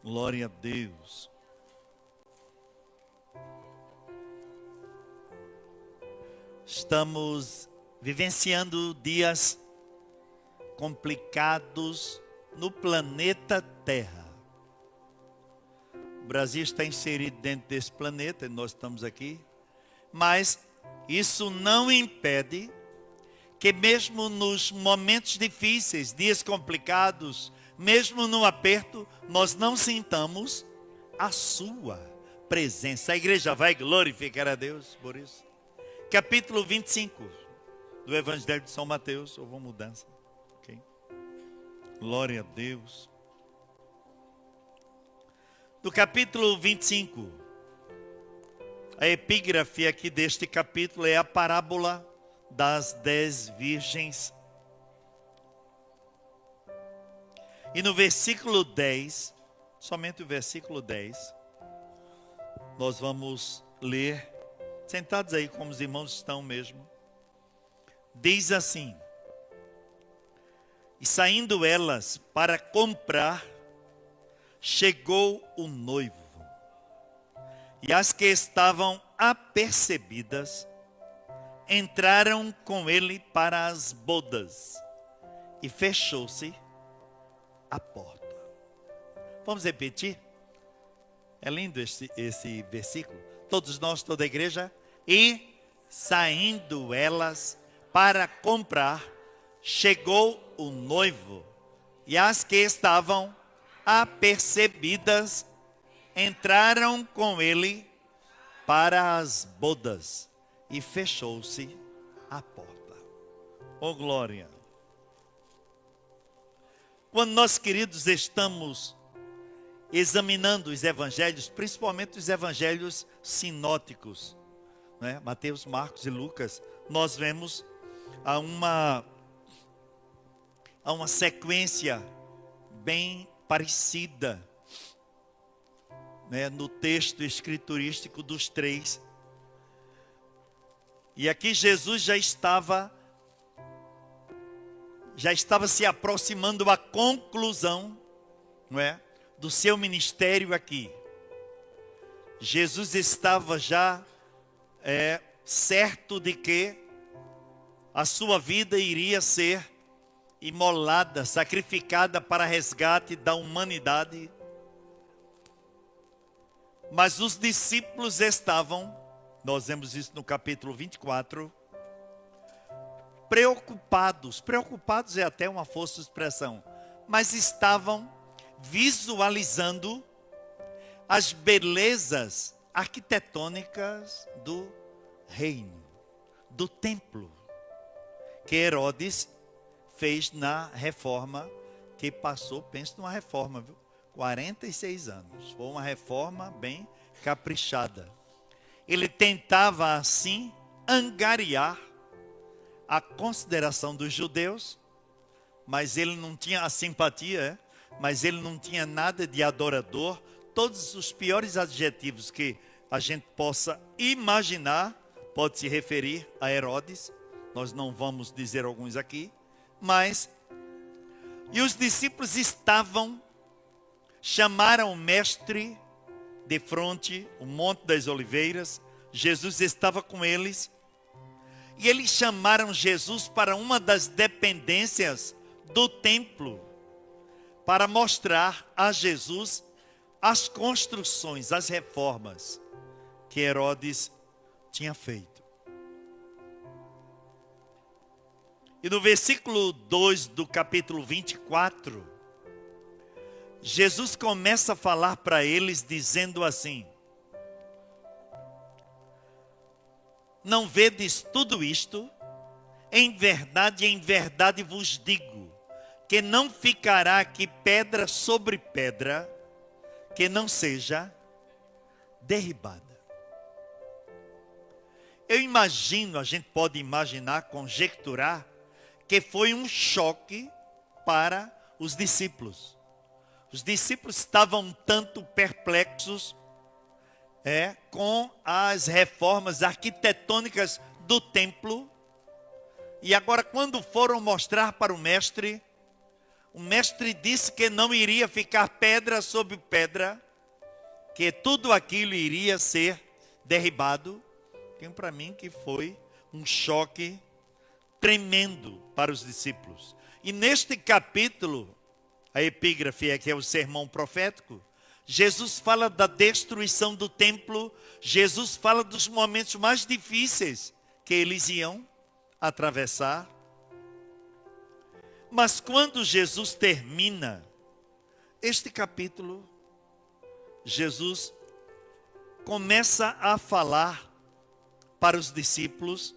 Glória a Deus. Estamos vivenciando dias complicados no planeta Terra. O Brasil está inserido dentro desse planeta e nós estamos aqui. Mas isso não impede que mesmo nos momentos difíceis, dias complicados, mesmo no aperto, nós não sintamos a sua presença. A igreja vai glorificar a Deus por isso. Capítulo 25 do Evangelho de São Mateus. Houve uma mudança. Okay. Glória a Deus. No capítulo 25, a epígrafe aqui deste capítulo é a parábola das 10 virgens. E no versículo 10, somente o versículo 10, nós vamos ler, sentados aí como os irmãos estão mesmo. Diz assim: e saindo elas para comprar, chegou o noivo. E as que estavam apercebidas entraram com ele para as bodas, e fechou-se a porta. Vamos repetir? É lindo esse versículo. Todos nós, toda a igreja. E saindo elas para comprar, chegou o noivo, e as que estavam apercebidas entraram com ele para as bodas, e fechou-se a porta. Oh glória! Quando nós, queridos, estamos examinando os evangelhos, principalmente os evangelhos sinóticos, né? Mateus, Marcos e Lucas, nós vemos a uma sequência bem parecida, né, no texto escriturístico dos três. E aqui Jesus já estava se aproximando à conclusão, não é, do seu ministério aqui. Jesus estava já certo de que a sua vida iria ser imolada, sacrificada para resgate da humanidade. Mas os discípulos estavam, nós vemos isso no capítulo 24, preocupados é até uma força de expressão, mas estavam visualizando as belezas arquitetônicas do reino, do templo, que Herodes fez na reforma, que passou, pensa numa reforma, viu? 46 anos, foi uma reforma bem caprichada. Ele tentava assim angariar a consideração dos judeus, mas ele não tinha a simpatia, mas ele não tinha nada de adorador. Todos os piores adjetivos que a gente possa imaginar pode se referir a Herodes. Nós não vamos dizer alguns aqui, mas e os discípulos chamaram o mestre de fronte, o Monte das Oliveiras. Jesus estava com eles. E eles chamaram Jesus para uma das dependências do templo, para mostrar a Jesus as construções, as reformas que Herodes tinha feito. E no versículo 2 do capítulo 24, Jesus começa a falar para eles dizendo assim: não vedes tudo isto? Em verdade vos digo, que não ficará aqui pedra sobre pedra, que não seja derribada. Eu imagino, a gente pode imaginar, conjecturar, que foi um choque para os discípulos. Os discípulos estavam um tanto perplexos com as reformas arquitetônicas do templo. E agora, quando foram mostrar para o mestre O mestre disse que não iria ficar pedra sobre pedra, que tudo aquilo iria ser derribado. Tenho para mim que foi um choque tremendo para os discípulos. E neste capítulo, a epígrafe é que é o sermão profético, Jesus fala da destruição do templo, Jesus fala dos momentos mais difíceis que eles iam atravessar. Mas quando Jesus termina este capítulo, Jesus começa a falar para os discípulos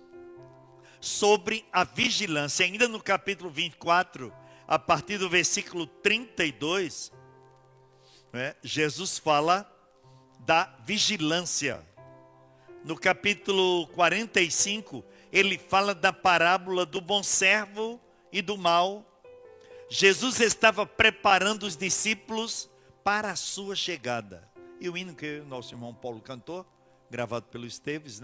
sobre a vigilância. Ainda no capítulo 24, a partir do versículo 32, Jesus fala da vigilância. No capítulo 45, ele fala da parábola do bom servo e do mau. Jesus estava preparando os discípulos para a sua chegada. E o hino que o nosso irmão Paulo cantou, gravado pelo Esteves,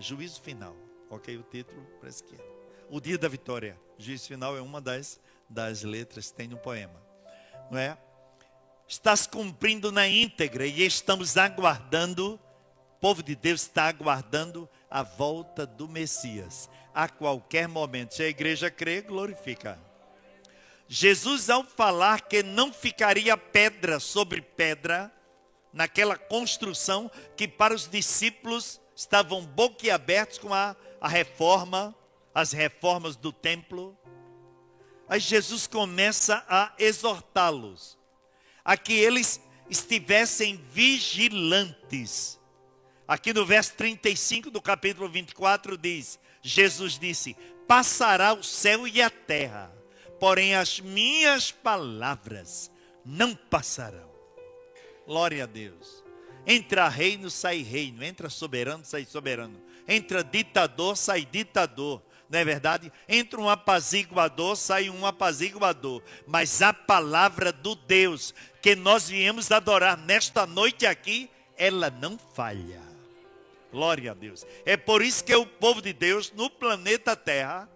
Juízo Final. Ok, o título parece que é. O Dia da Vitória. Juízo Final é uma das letras que tem no poema. Não é? Está se cumprindo na íntegra e estamos aguardando, o povo de Deus está aguardando a volta do Messias. A qualquer momento, se a igreja crê, glorifica. Jesus, ao falar que não ficaria pedra sobre pedra, naquela construção que para os discípulos estavam boquiabertos com a reforma, as reformas do templo, aí Jesus começa a exortá-los a que eles estivessem vigilantes. Aqui no verso 35 do capítulo 24 diz, Jesus disse, passará o céu e a terra, porém as minhas palavras não passarão. Glória a Deus. Entra reino, sai reino. Entra soberano, sai soberano. Entra ditador, sai ditador. Não é verdade? Entra um apaziguador, sai um apaziguador. Mas a palavra do Deus que nós viemos adorar nesta noite aqui, ela não falha. Glória a Deus. É por isso que o povo de Deus no planeta Terra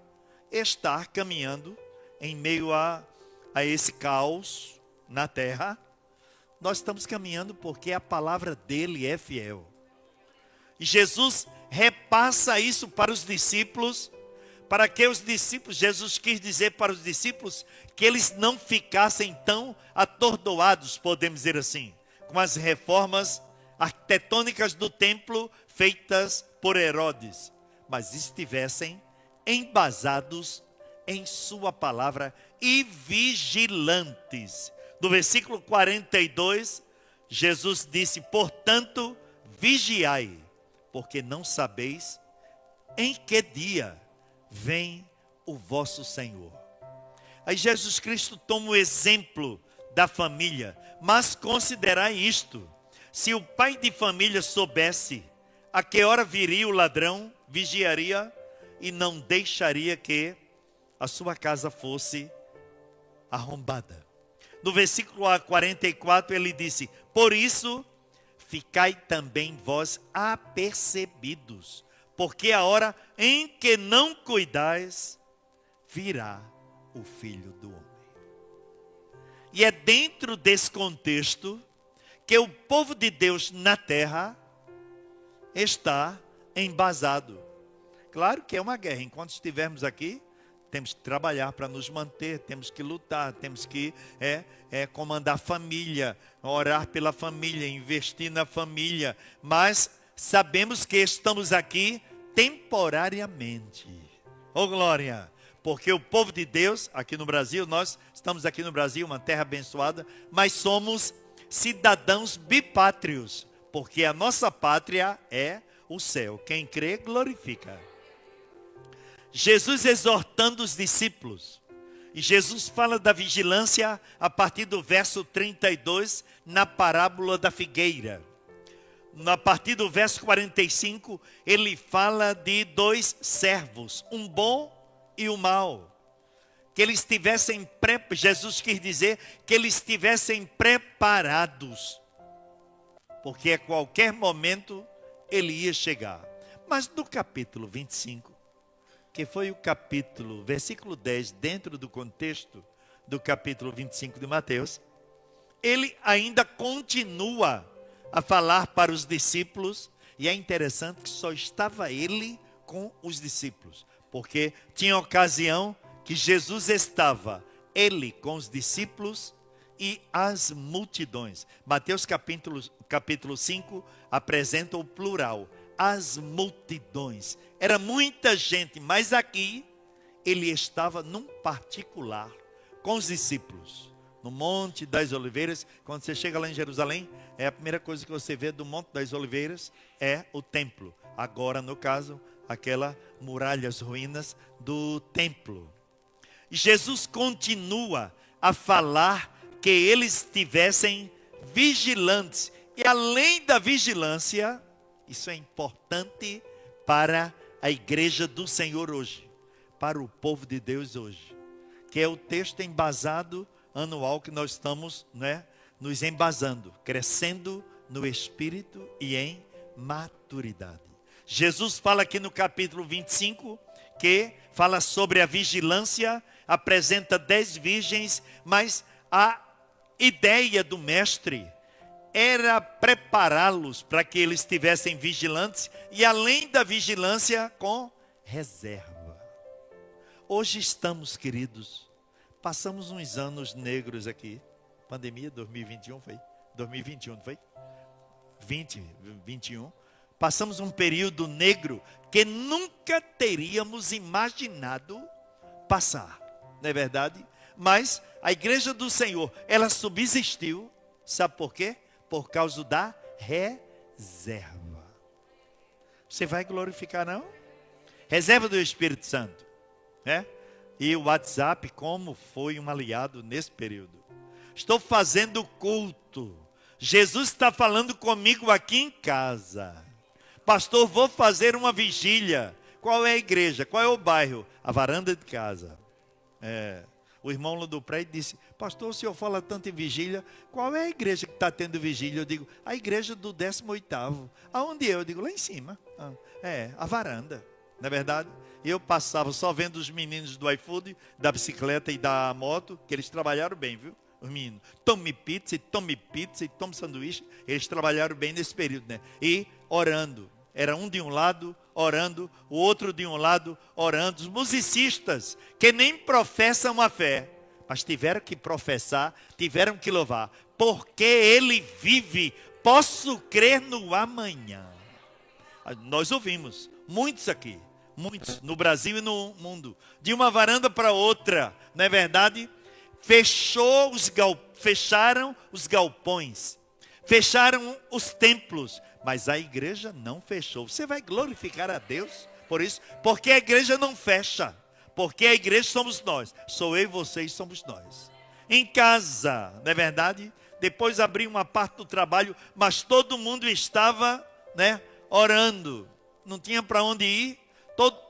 está caminhando em meio a esse caos na Terra. Nós estamos caminhando porque a palavra dele é fiel. E Jesus repassa isso para os discípulos, para que os discípulos, Jesus quis dizer para os discípulos que eles não ficassem tão atordoados, podemos dizer assim, com as reformas arquitetônicas do templo feitas por Herodes, mas estivessem embasados em sua palavra e vigilantes. No versículo 42, Jesus disse, portanto, vigiai, porque não sabeis em que dia vem o vosso Senhor. Aí Jesus Cristo toma o exemplo da família, mas considerai isto, se o pai de família soubesse a que hora viria o ladrão, vigiaria e não deixaria que a sua casa fosse arrombada. No versículo 44 ele disse, por isso ficai também vós apercebidos, porque a hora em que não cuidais, virá o Filho do Homem. E é dentro desse contexto que o povo de Deus na terra está embasado. Claro que é uma guerra. Enquanto estivermos aqui, temos que trabalhar para nos manter, temos que lutar, temos que comandar a família, orar pela família, investir na família. Mas sabemos que estamos aqui temporariamente. Oh glória! Porque o povo de Deus, aqui no Brasil, nós estamos aqui no Brasil, uma terra abençoada, mas somos cidadãos bipátrios, porque a nossa pátria é o céu. Quem crê, glorifica. Jesus exortando os discípulos, e Jesus fala da vigilância a partir do verso 32, na parábola da figueira. A partir do verso 45, ele fala de dois servos, um bom e um mau. Que eles estivessem Jesus quis dizer que eles estivessem preparados, porque a qualquer momento ele ia chegar. Mas no capítulo 25, que foi o capítulo, versículo 10, dentro do contexto do capítulo 25 de Mateus, ele ainda continua a falar para os discípulos, e é interessante que só estava ele com os discípulos, porque tinha ocasião que Jesus estava, ele com os discípulos e as multidões. Mateus capítulo 5 apresenta o plural, as multidões. Era muita gente, mas aqui ele estava num particular com os discípulos, no Monte das Oliveiras. Quando você chega lá em Jerusalém, a primeira coisa que você vê do Monte das Oliveiras é o templo. Agora, no caso, aquela muralhas ruínas do templo. E Jesus continua a falar que eles estivessem vigilantes. E além da vigilância, isso é importante para a igreja do Senhor hoje, para o povo de Deus hoje, que é o texto embasado anual que nós estamos, nos embasando, crescendo no Espírito e em maturidade. Jesus fala aqui no capítulo 25, que fala sobre a vigilância, apresenta 10 virgens, mas a ideia do mestre era prepará-los para que eles estivessem vigilantes e além da vigilância com reserva. Hoje estamos, queridos, passamos uns anos negros aqui, pandemia 2021 foi? 2021 não foi? 2021. Passamos um período negro que nunca teríamos imaginado passar, não é verdade? Mas a igreja do Senhor, ela subsistiu, sabe por quê? Por causa da reserva. Você vai glorificar, não? Reserva do Espírito Santo, né? E o WhatsApp, como foi um aliado nesse período. Estou fazendo culto. Jesus está falando comigo aqui em casa. Pastor, vou fazer uma vigília. Qual é a igreja? Qual é o bairro? A varanda de casa. O irmão lá do prédio disse: pastor, o senhor fala tanto em vigília, qual é a igreja que está tendo vigília? Eu digo: a igreja do 18º. Aonde é? Eu digo: lá em cima. A varanda, não é verdade? Eu passava só vendo os meninos do iFood, da bicicleta e da moto, que eles trabalharam bem, viu? Os meninos, tome pizza, e tome sanduíche. Eles trabalharam bem nesse período, né? E orando. Era um de um lado, orando, o outro de um lado, orando. Os musicistas, que nem professam a fé, mas tiveram que professar, tiveram que louvar. Porque ele vive, posso crer no amanhã. Nós ouvimos, muitos aqui, muitos, no Brasil e no mundo, de uma varanda para outra, não é verdade? Fecharam os galpões, fecharam os templos, mas a igreja não fechou. Você vai glorificar a Deus por isso? Porque a igreja não fecha, porque a igreja somos nós, sou eu e vocês, somos nós. Em casa, não é verdade? Depois abri uma parte do trabalho, mas todo mundo estava, orando, não tinha para onde ir,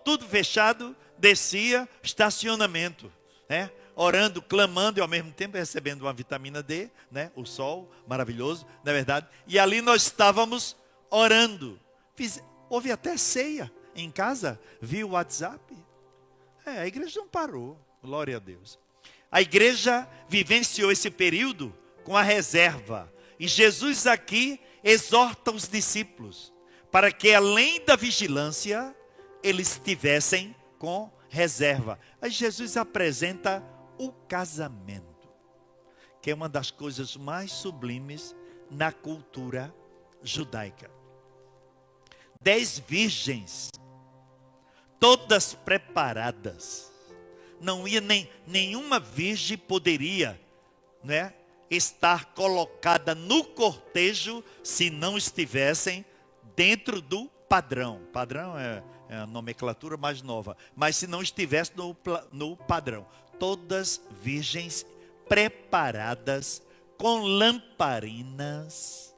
tudo fechado, descia, estacionamento, orando, clamando e ao mesmo tempo recebendo uma vitamina D, o sol maravilhoso, não é verdade? E ali nós estávamos orando. Houve até ceia em casa, viu o WhatsApp. A igreja não parou, glória a Deus. A igreja vivenciou esse período com a reserva. E Jesus aqui exorta os discípulos para que além da vigilância, eles estivessem com reserva. Aí Jesus apresenta o casamento, que é uma das coisas mais sublimes na cultura judaica. 10 virgens, todas preparadas. Não ia nenhuma virgem poderia, estar colocada no cortejo se não estivessem dentro do padrão. Padrão é a nomenclatura mais nova, mas se não estivesse no padrão. Todas virgens preparadas com lamparinas,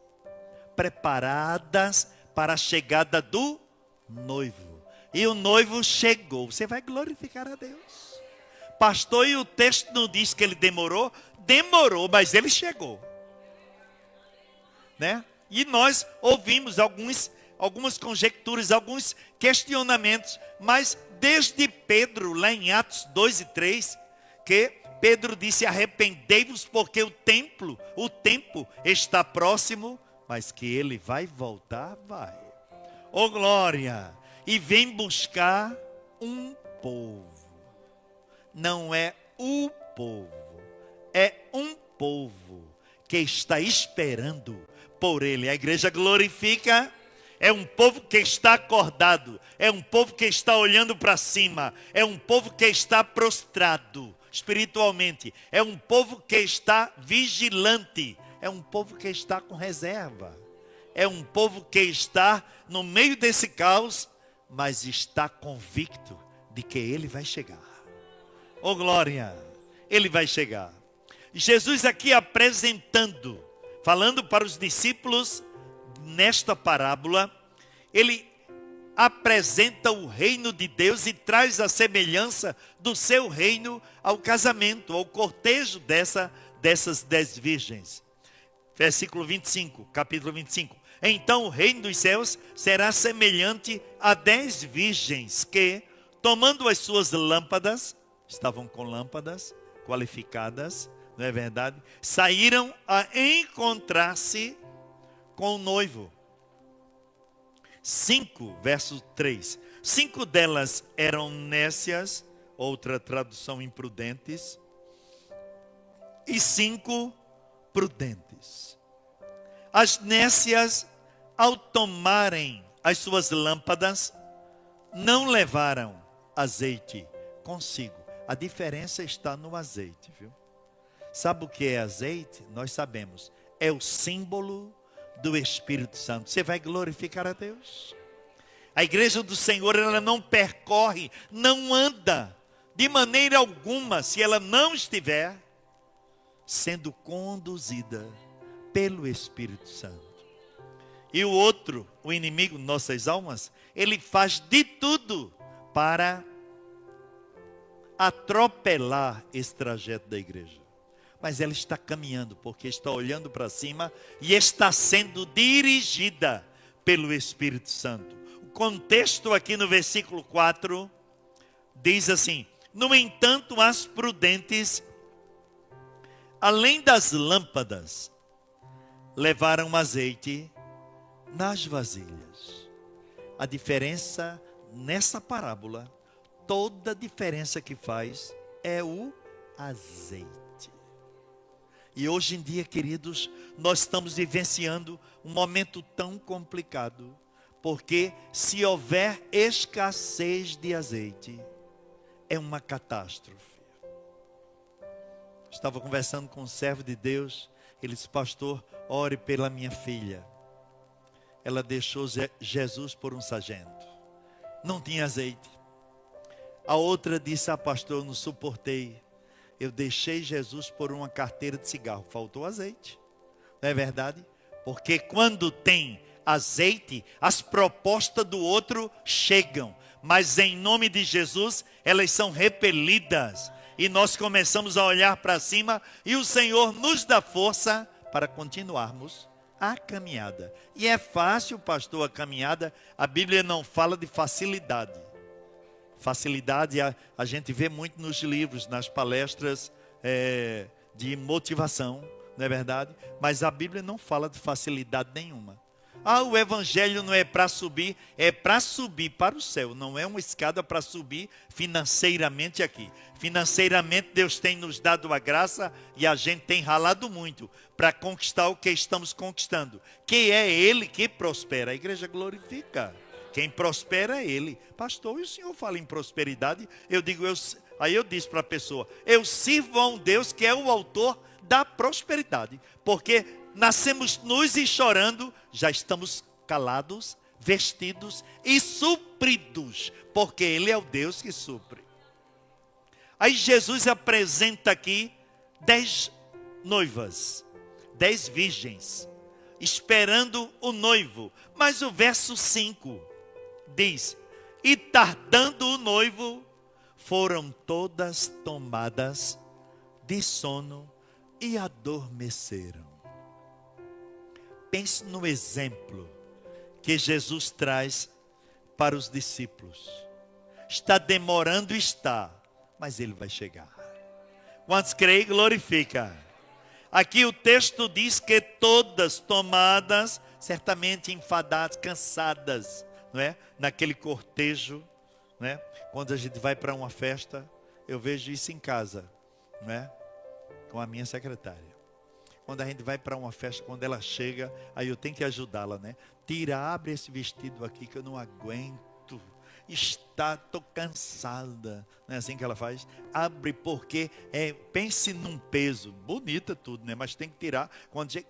preparadas para a chegada do noivo. E o noivo chegou. Você vai glorificar a Deus. Pastor, e o texto não diz que ele demorou? Demorou, mas ele chegou. E nós ouvimos algumas conjecturas, alguns questionamentos, mas desde Pedro, lá em Atos 2 e 3, que Pedro disse: arrependei-vos, porque o tempo está próximo, mas que ele vai voltar, vai. Oh glória! E vem buscar um povo. Não é o povo, é um povo que está esperando por ele. A igreja glorifica. É um povo que está acordado, é um povo que está olhando para cima, é um povo que está prostrado espiritualmente, é um povo que está vigilante, é um povo que está com reserva, é um povo que está no meio desse caos, mas está convicto de que ele vai chegar. Oh glória, ele vai chegar. Jesus aqui apresentando, falando para os discípulos, nesta parábola, ele apresenta o reino de Deus e traz a semelhança do seu reino ao casamento, ao cortejo dessas 10 virgens. Versículo 25, capítulo 25. Então o reino dos céus será semelhante a 10 virgens que, tomando as suas lâmpadas, estavam com lâmpadas qualificadas, não é verdade? Saíram a encontrar-se com o noivo. 5, verso 3. 5 delas eram nécias, outra tradução imprudentes, e 5 prudentes. As nécias, ao tomarem as suas lâmpadas, não levaram azeite consigo. A diferença está no azeite, viu? Sabe o que é azeite? Nós sabemos. É o símbolo do Espírito Santo. Você vai glorificar a Deus? A igreja do Senhor, ela não percorre, não anda de maneira alguma, se ela não estiver sendo conduzida pelo Espírito Santo. E o outro, o inimigo de nossas almas, ele faz de tudo para atropelar esse trajeto da igreja. Mas ela está caminhando, porque está olhando para cima e está sendo dirigida pelo Espírito Santo. O contexto aqui no versículo 4 diz assim: no entanto, as prudentes, além das lâmpadas, levaram azeite nas vasilhas. A diferença nessa parábola, toda a diferença que faz é o azeite. E hoje em dia, queridos, nós estamos vivenciando um momento tão complicado, porque se houver escassez de azeite, é uma catástrofe. Estava conversando com um servo de Deus, ele disse: pastor, ore pela minha filha. Ela deixou Jesus por um sargento, não tinha azeite. A outra disse: pastor, eu não suportei. Eu deixei Jesus por uma carteira de cigarro. Faltou azeite. Não é verdade? Porque quando tem azeite, as propostas do outro chegam. Mas em nome de Jesus, elas são repelidas. E nós começamos a olhar para cima. E o Senhor nos dá força para continuarmos a caminhada. E é fácil, pastor, a caminhada. A Bíblia não fala de facilidade. Facilidade a gente vê muito nos livros, nas palestras de motivação, não é verdade? Mas a Bíblia não fala de facilidade nenhuma. O evangelho não é para subir, é para subir para o céu. Não é uma escada para subir financeiramente aqui. Financeiramente Deus tem nos dado a graça e a gente tem ralado muito para conquistar o que estamos conquistando. Que é Ele que prospera. A igreja glorifica. Quem prospera é Ele. Pastor, e o senhor fala em prosperidade? Aí eu disse para a pessoa: eu sirvo a um Deus que é o autor da prosperidade. Porque nascemos nus e chorando, já estamos calados, vestidos e supridos. Porque Ele é o Deus que supre. Aí Jesus apresenta aqui 10 noivas, 10 virgens, esperando o noivo. Mas o verso 5 diz: e tardando o noivo, foram todas tomadas de sono e adormeceram. Pense no exemplo que Jesus traz para os discípulos. Está demorando, está, mas Ele vai chegar. Quantos creem, glorifica. Aqui o texto diz que todas tomadas, certamente enfadadas, cansadas, não é? Naquele cortejo, não é? Quando a gente vai para uma festa, eu vejo isso em casa, não é? Com a minha secretária. Quando a gente vai para uma festa, quando ela chega, aí eu tenho que ajudá-la, né? Abre esse vestido aqui que eu não aguento. Estou cansada. Não é assim que ela faz? Abre porque, pense num peso. Bonita tudo, né? Mas tem que tirar.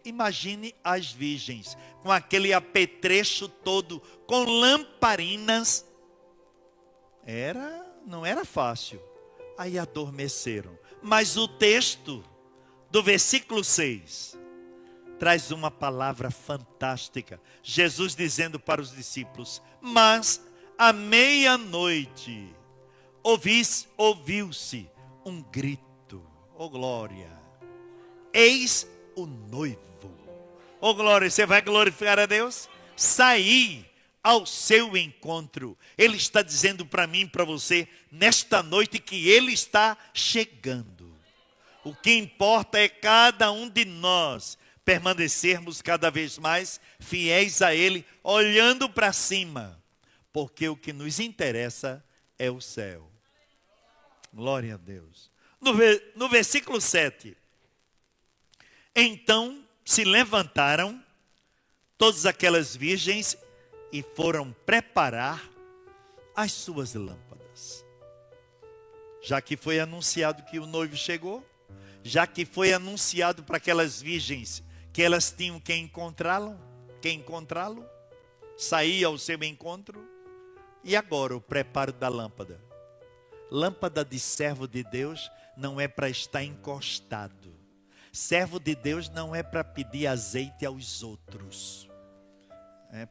Imagine as virgens, com aquele apetrecho todo, com lamparinas. Não era fácil. Aí adormeceram. Mas o texto do versículo 6 traz uma palavra fantástica. Jesus dizendo para os discípulos: mas à meia-noite ouviu-se um grito. Oh glória! Eis o noivo. Oh glória! Você vai glorificar a Deus? Saí ao seu encontro. Ele está dizendo para mim e para você nesta noite que Ele está chegando. O que importa é cada um de nós permanecermos cada vez mais fiéis a Ele, olhando para cima, porque o que nos interessa é o céu. Glória a Deus. No versículo 7, então se levantaram todas aquelas virgens e foram preparar as suas lâmpadas. Já que foi anunciado que o noivo chegou, já que foi anunciado para aquelas virgens que elas tinham que encontrá-lo, sair ao seu encontro. E agora o preparo da lâmpada. Lâmpada de servo de Deus não é para estar encostado. Servo de Deus não é para pedir azeite aos outros.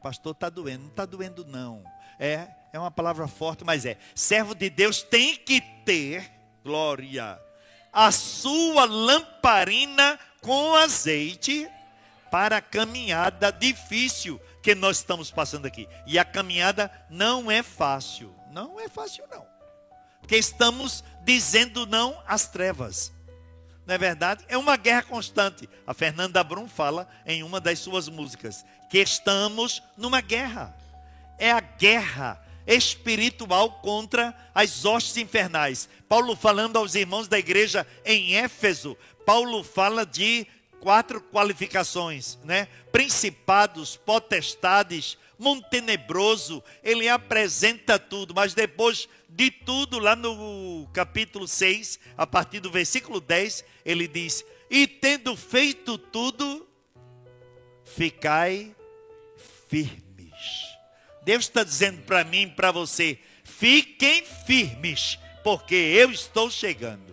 Pastor, está doendo. Não está doendo não. É uma palavra forte, mas servo de Deus tem que ter, glória, a sua lamparina com azeite para a caminhada difícil que nós estamos passando aqui. E a caminhada não é fácil. Não é fácil não. Porque estamos dizendo não às trevas. Não é verdade? É uma guerra constante. A Fernanda Brum fala em uma das suas músicas que estamos numa guerra. É a guerra espiritual contra as hostes infernais. Paulo falando aos irmãos da igreja em Éfeso, Paulo fala de 4 qualificações, né? Principados, potestades, mundo tenebroso. Ele apresenta tudo, mas depois de tudo, lá no capítulo 6, a partir do versículo 10, ele diz: e tendo feito tudo, ficai firmes. Deus está dizendo para mim e para você: fiquem firmes, porque eu estou chegando.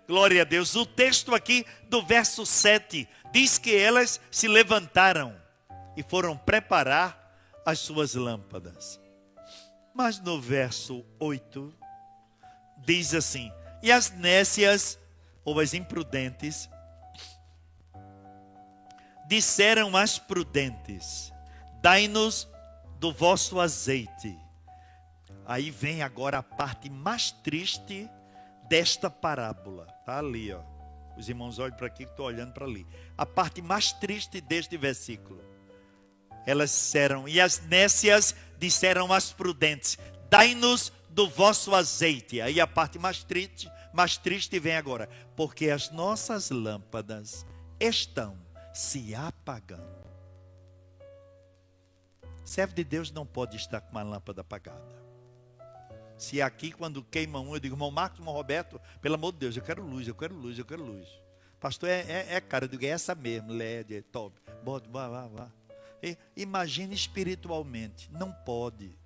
Glória a Deus. O texto aqui do verso 7 diz que elas se levantaram e foram preparar as suas lâmpadas. Mas no verso 8 diz assim: e as nécias, ou as imprudentes, disseram às prudentes: dai-nos do vosso azeite. Aí vem agora a parte mais triste desta parábola. Está ali, ó. Os irmãos olhem para aqui que estou olhando para ali. A parte mais triste deste versículo. Elas disseram, e as nécias disseram às prudentes: dai-nos do vosso azeite. Aí a parte mais triste vem agora. Porque as nossas lâmpadas estão se apagando. Servo de Deus não pode estar com uma lâmpada apagada. Se aqui quando queima um, eu digo: irmão Marcos, irmão Roberto, pelo amor de Deus, eu quero luz, eu quero luz, eu quero luz. Pastor, cara, eu digo: é essa mesmo, LED, é top. Vá. Imagine espiritualmente, não pode.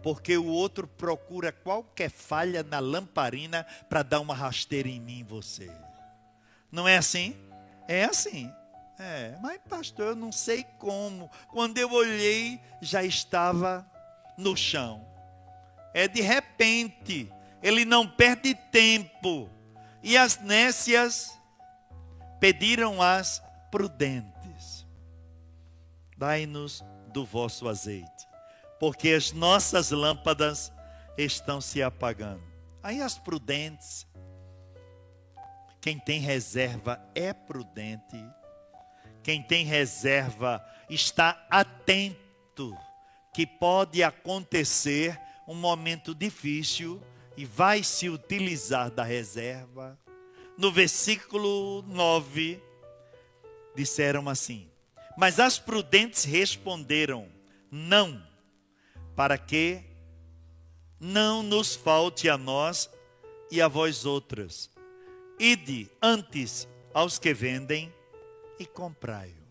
Porque o outro procura qualquer falha na lamparina para dar uma rasteira em mim e você. Não é assim? É assim. Mas pastor, eu não sei como. Quando eu olhei, já estava no chão. De repente, ele não perde tempo. E as nécias pediram às prudentes: dai-nos do vosso azeite, porque as nossas lâmpadas estão se apagando. Aí as prudentes Quem tem reserva é prudente. Quem tem reserva está atento que pode acontecer um momento difícil e vai se utilizar da reserva. No versículo 9, disseram assim: mas as prudentes responderam: não, para que não nos falte a nós e a vós outras. Ide antes aos que vendem e comprai-o.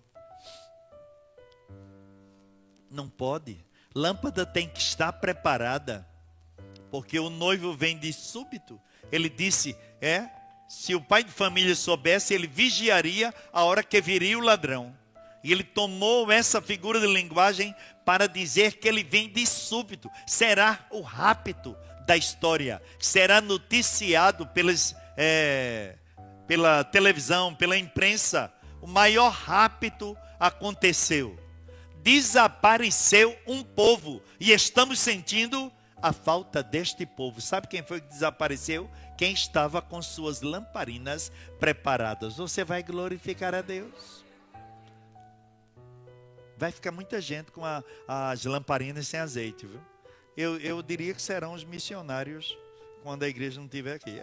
Não pode. Lâmpada tem que estar preparada, porque o noivo vem de súbito. Ele disse, se o pai de família soubesse, ele vigiaria a hora que viria o ladrão. E ele tomou essa figura de linguagem para dizer que ele vem de súbito. Será o rapto da história. Será noticiado pela televisão, pela imprensa. O maior rapto aconteceu. Desapareceu um povo. E estamos sentindo a falta deste povo. Sabe quem foi que desapareceu? Quem estava com suas lamparinas preparadas. Você vai glorificar a Deus. Vai ficar muita gente com as lamparinas sem azeite, viu? Eu diria que serão os missionários quando a igreja não estiver aqui.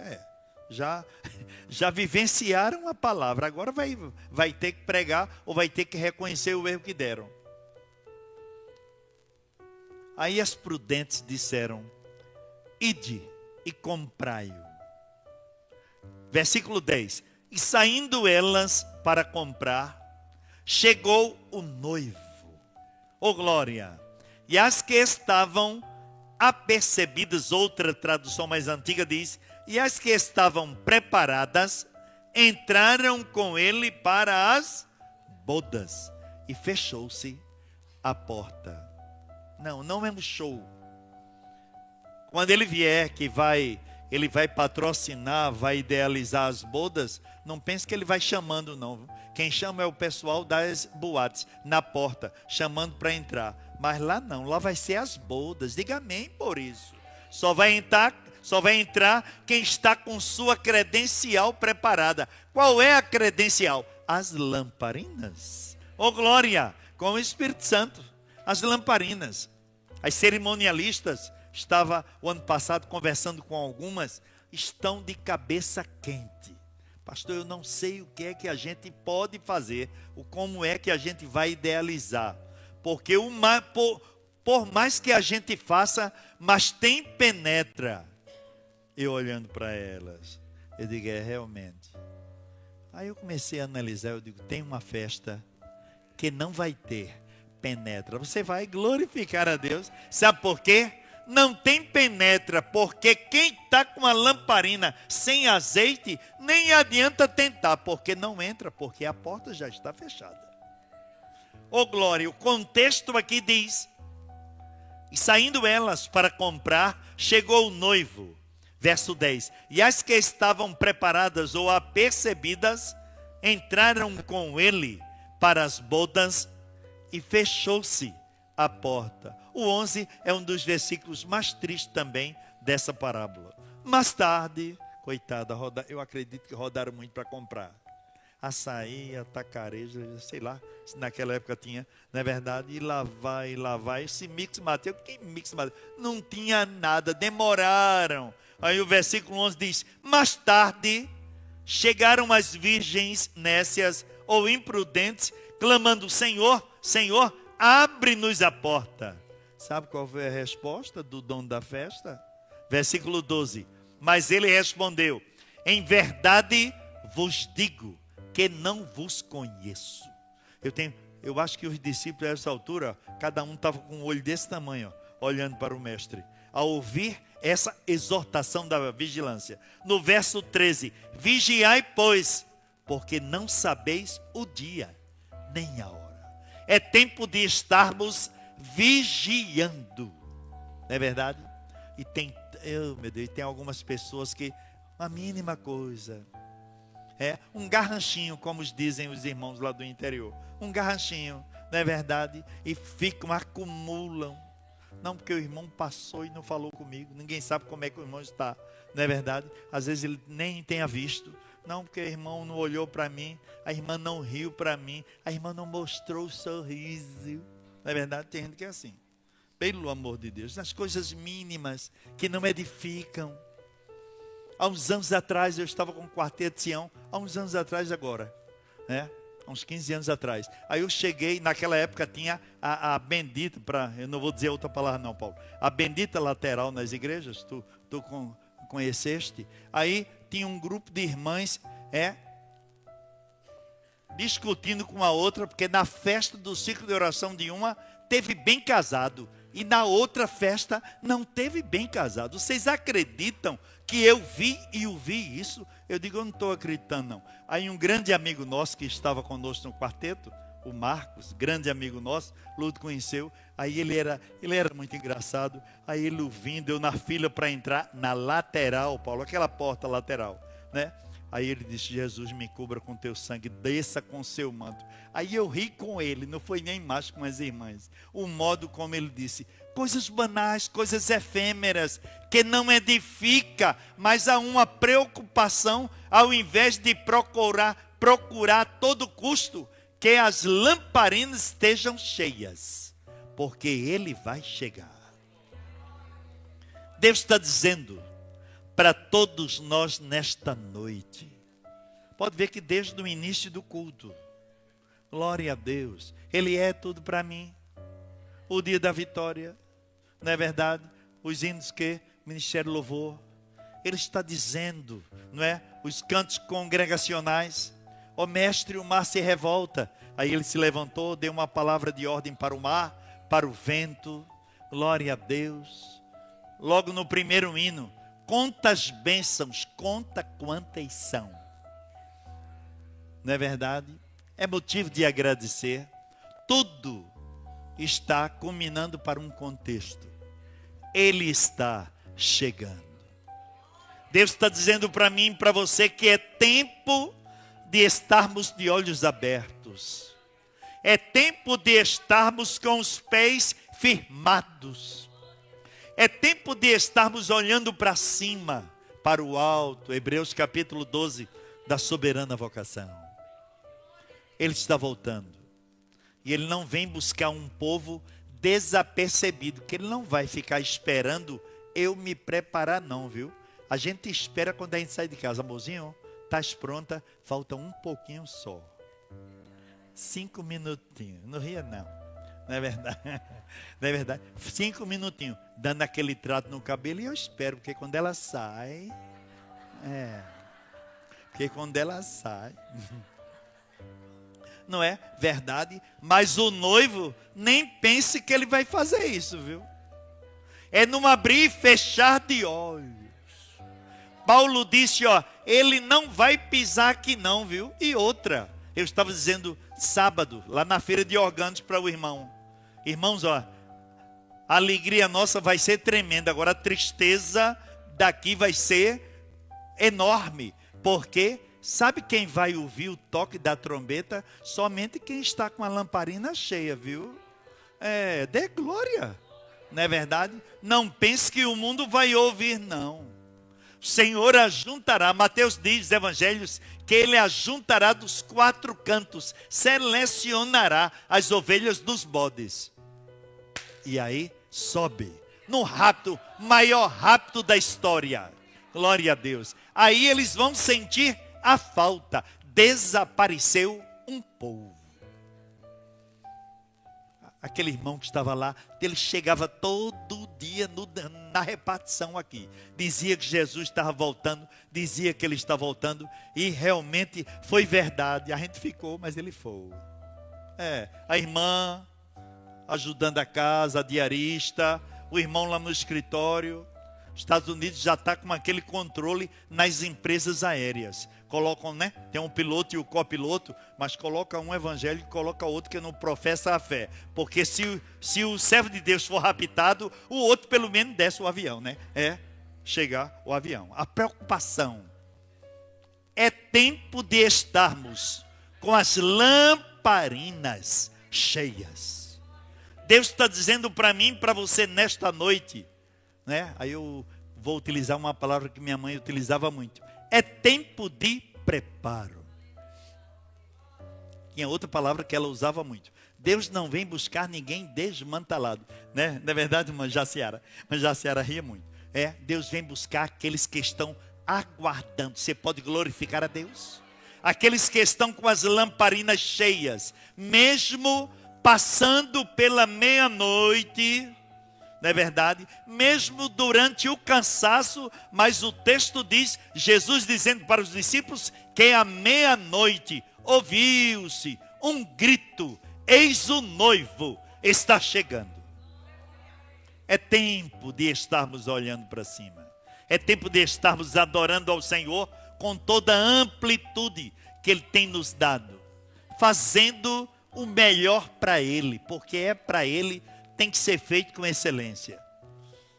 Já vivenciaram a palavra, agora vai ter que pregar ou vai ter que reconhecer o erro que deram. Aí as prudentes disseram: ide e comprai-o. Versículo 10. E saindo elas para comprar, chegou o noivo. Oh glória! E as que estavam apercebidas, outra tradução mais antiga diz, e as que estavam preparadas, entraram com ele para as bodas. E fechou-se a porta. Não é um show. Quando ele vier, ele vai patrocinar, vai idealizar as bodas, não pense que ele vai chamando, não. Quem chama é o pessoal das boates, na porta, chamando para entrar. Mas lá não, lá vai ser as bodas. Diga amém por isso. Só vai entrar quem está com sua credencial preparada. Qual é a credencial? As lamparinas. Oh glória! Com o Espírito Santo. As lamparinas. As cerimonialistas, estava o ano passado conversando com algumas, estão de cabeça quente. Pastor, eu não sei o que é que a gente pode fazer, como é que a gente vai idealizar. Porque por mais que a gente faça, mas tem penetra. Eu olhando para elas, eu digo, realmente. Aí eu comecei a analisar, eu digo, tem uma festa que não vai ter penetra. Você vai glorificar a Deus. Sabe por quê? Não tem penetra, porque quem está com a lamparina sem azeite, nem adianta tentar, porque não entra, porque a porta já está fechada. Oh glória, o contexto aqui diz, e saindo elas para comprar, chegou o noivo. Verso 10, e as que estavam preparadas ou apercebidas, entraram com ele para as bodas e fechou-se a porta. O 11 é um dos versículos mais tristes também dessa parábola. Mais tarde, coitada, eu acredito que rodaram muito para comprar. Açaí, atacarejo, sei lá, se naquela época tinha, não é verdade? E lá vai, esse mix Mateus, que mix Mateus? Não tinha nada, demoraram. Aí o versículo 11 diz, mais tarde, chegaram as virgens nécias ou imprudentes, clamando, Senhor, Senhor, abre-nos a porta. Sabe qual foi a resposta do dono da festa? Versículo 12. Mas ele respondeu, em verdade vos digo que não vos conheço. Eu acho que os discípulos a essa altura, cada um estava com um olho desse tamanho, olhando para o mestre. Ao ouvir essa exortação da vigilância. No verso 13, vigiai, pois, porque não sabeis o dia, nem a hora. É tempo de estarmos vigiando. Não é verdade? E tem algumas pessoas que, a mínima coisa, um garranchinho, como dizem os irmãos lá do interior. Um garranchinho, não é verdade? E acumulam. Não, porque o irmão passou e não falou comigo. Ninguém sabe como é que o irmão está. Não é verdade? Às vezes ele nem tenha visto. Não, porque a irmã não olhou para mim, a irmã não riu para mim, a irmã não mostrou o sorriso. Na verdade, tem gente que é assim. Pelo amor de Deus, nas coisas mínimas que não edificam. Há uns anos atrás, eu estava com o Quarteto Sião, há uns anos atrás agora, né? Há uns 15 anos atrás. Aí eu cheguei, naquela época tinha a bendita, eu não vou dizer outra palavra não, Paulo, a bendita lateral nas igrejas, tu conheceste. Aí tinha um grupo de irmãs, discutindo com a outra, porque na festa do ciclo de oração de uma, teve bem casado, e na outra festa não teve bem casado. Vocês acreditam que eu vi e ouvi isso? Eu digo, eu não estou acreditando não. Aí um grande amigo nosso que estava conosco no quarteto, o Marcos, grande amigo nosso, Ludo conheceu. Aí ele era muito engraçado. Aí ele ouvindo, eu na fila para entrar na lateral, Paulo, aquela porta lateral, né? Aí ele disse, Jesus, me cubra com teu sangue, desça com seu manto. Aí eu ri com ele, não foi nem mais com as irmãs. O modo como ele disse, coisas banais, coisas efêmeras, que não edifica, mas há uma preocupação, ao invés de procurar a todo custo, que as lamparinas estejam cheias, porque ele vai chegar. Deus está dizendo para todos nós nesta noite. Pode ver que desde o início do culto, glória a Deus, Ele é tudo para mim. O dia da vitória, não é verdade? Os hinos que Ministério Louvor, Ele está dizendo, não é? Os cantos congregacionais, ó mestre, o mar se revolta. Aí ele se levantou, deu uma palavra de ordem para o mar, para o vento, glória a Deus. Logo no primeiro hino, conta as bênçãos, conta quantas são. Não é verdade? É motivo de agradecer. Tudo está culminando para um contexto. Ele está chegando. Deus está dizendo para mim e para você que é tempo de estarmos de olhos abertos. É tempo de estarmos com os pés firmados. É tempo de estarmos olhando para cima, para o alto. Hebreus capítulo 12, da soberana vocação. Ele está voltando. E Ele não vem buscar um povo desapercebido, que Ele não vai ficar esperando eu me preparar não, viu? A gente espera quando a gente sai de casa. Amorzinho, estás pronta? Falta um pouquinho só. 5 minutinhos. Não ria não. Não é verdade? Não é verdade? 5 minutinhos, dando aquele trato no cabelo, e eu espero, porque quando ela sai, porque quando ela sai, não é verdade? Mas o noivo nem pense que ele vai fazer isso, viu? É num abrir e fechar de olhos. Paulo disse, ele não vai pisar aqui não, viu? E outra, eu estava dizendo sábado, lá na feira de órgãos para o irmão. Irmãos, a alegria nossa vai ser tremenda. Agora a tristeza daqui vai ser enorme. Porque sabe quem vai ouvir o toque da trombeta? Somente quem está com a lamparina cheia, viu? Dê glória. Não é verdade? Não pense que o mundo vai ouvir, não. O Senhor ajuntará, Mateus diz, Evangelhos, que Ele ajuntará dos 4 cantos, selecionará as ovelhas dos bodes. E aí sobe, no rapto, maior rapto da história. Glória a Deus. Aí eles vão sentir a falta. Desapareceu um povo. Aquele irmão que estava lá, ele chegava todo dia na repartição aqui. Dizia que Jesus estava voltando, dizia que ele está voltando, e realmente foi verdade. A gente ficou, mas ele foi. A irmã ajudando a casa, a diarista, o irmão lá no escritório. Estados Unidos já está com aquele controle nas empresas aéreas. Colocam, né? Tem um piloto e o copiloto, mas coloca um evangélico e coloca outro que não professa a fé. Porque se o servo de Deus for raptado, o outro pelo menos desce o avião, né? Chegar o avião. A preocupação. É tempo de estarmos com as lamparinas cheias. Deus está dizendo para mim e para você nesta noite, né? Aí eu vou utilizar uma palavra que minha mãe utilizava muito. É tempo de preparo. Tinha outra palavra que ela usava muito. Deus não vem buscar ninguém desmantelado. Né? Não é verdade, irmã Jaciara? Mas Jaciara ria muito. Deus vem buscar aqueles que estão aguardando. Você pode glorificar a Deus? Aqueles que estão com as lamparinas cheias, mesmo passando pela meia-noite, não é verdade? Mesmo durante o cansaço, mas o texto diz, Jesus dizendo para os discípulos, que à meia-noite ouviu-se um grito, eis o noivo está chegando. É tempo de estarmos olhando para cima. É tempo de estarmos adorando ao Senhor com toda a amplitude que Ele tem nos dado. Fazendo o melhor para Ele, porque é para Ele, tem que ser feito com excelência.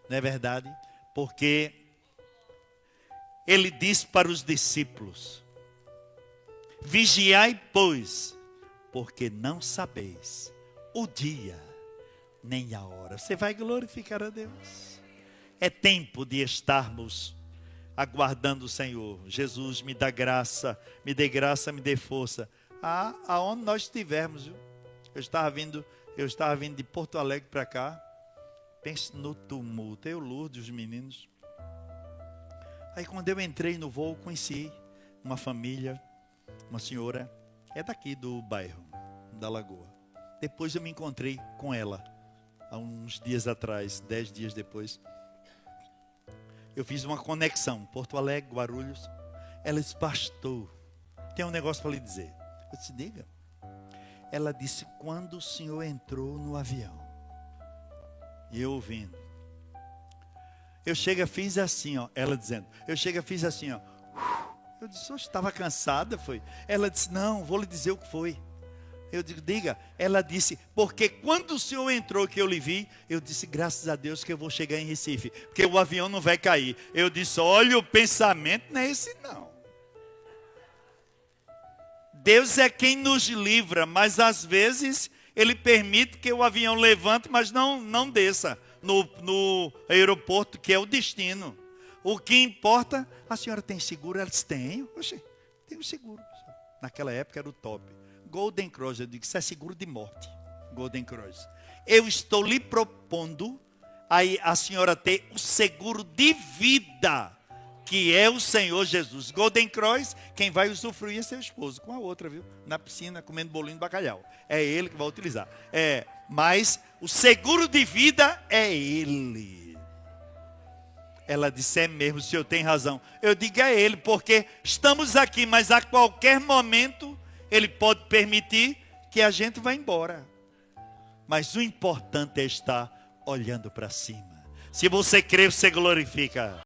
Não é verdade? Porque Ele diz para os discípulos, vigiai, pois, porque não sabeis o dia nem a hora. Você vai glorificar a Deus. É tempo de estarmos aguardando o Senhor. Jesus, me dá graça, me dê graça, me dê força. Aonde nós estivermos, viu? Eu estava vindo de Porto Alegre para cá. Pense no tumulto. Eu, Lourdes, os meninos. Aí quando eu entrei no voo, conheci uma família, uma senhora, é daqui do bairro, da Lagoa. Depois eu me encontrei com ela, há uns dias atrás, 10 dias depois. Eu fiz uma conexão, Porto Alegre, Guarulhos. Ela disse, pastor, tem um negócio para lhe dizer. Eu disse, diga. Ela disse, quando o senhor entrou no avião, e eu ouvindo, eu fiz assim, ó, ela dizendo, fiz assim, ó. Eu disse, hoje estava cansada, foi? Ela disse, não, vou lhe dizer o que foi. Eu digo, diga. Ela disse, porque quando o senhor entrou que eu lhe vi, eu disse, graças a Deus que eu vou chegar em Recife, porque o avião não vai cair. Eu disse, olha, o pensamento não é esse não. Deus é quem nos livra, mas às vezes Ele permite que o avião levante, mas não desça no aeroporto, que é o destino. O que importa, a senhora tem seguro? Ela disse, tenho. Oxe, tenho seguro. Naquela época era o top. Golden Cross, eu digo, isso é seguro de morte. Golden Cross. Eu estou lhe propondo aí a senhora ter o seguro de vida, que é o Senhor Jesus. Golden Cross, quem vai usufruir é seu esposo, com a outra, viu? Na piscina, comendo bolinho de bacalhau. É ele que vai utilizar. Mas o seguro de vida é ele. Ela disse, é mesmo, o senhor tem razão. Eu digo, é ele, porque estamos aqui, mas a qualquer momento Ele pode permitir que a gente vá embora. Mas o importante é estar olhando para cima. Se você crê, você glorifica.